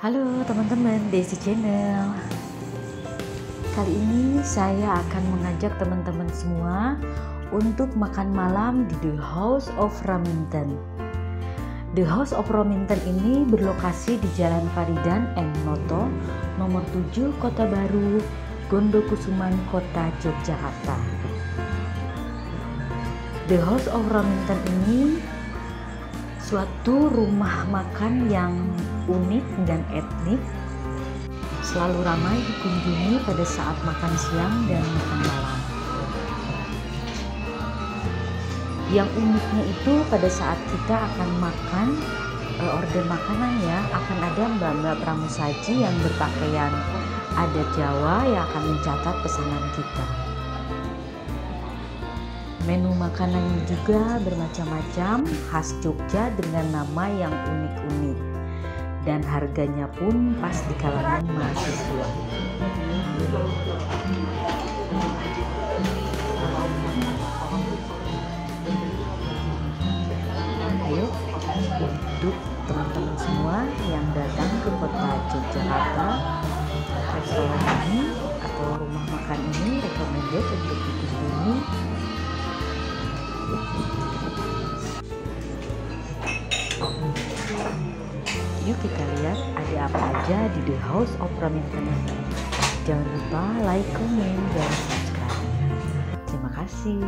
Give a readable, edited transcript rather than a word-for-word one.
Halo teman-teman Desi Channel. Kali ini saya akan mengajak teman-teman semua untuk makan malam di The House of Raminten. The House of Raminten ini berlokasi di Jalan Faridan M. Noto, nomor 7, Kota Baru, Gondokusuman, Kota Yogyakarta. The House of Raminten ini suatu rumah makan yang unik dan etnik, selalu ramai dikunjungi pada saat makan siang dan makan malam. Yang uniknya itu pada saat kita akan makan, order makanan ya, akan ada mbak-mbak pramusaji yang berpakaian adat Jawa yang akan mencatat pesanan kita. Menu makanannya juga bermacam-macam, khas Jogja dengan nama yang unik-unik, dan harganya pun pas di kalangan mahasiswa. Ayo untuk teman-teman semua yang datang ke kota Yogyakarta, restoran ini atau rumah makan ini recommended untuk dikunjungi. Yuk kita lihat ada apa aja di The House of Raminten ini. Jangan lupa like, comment, dan subscribe. Terima kasih.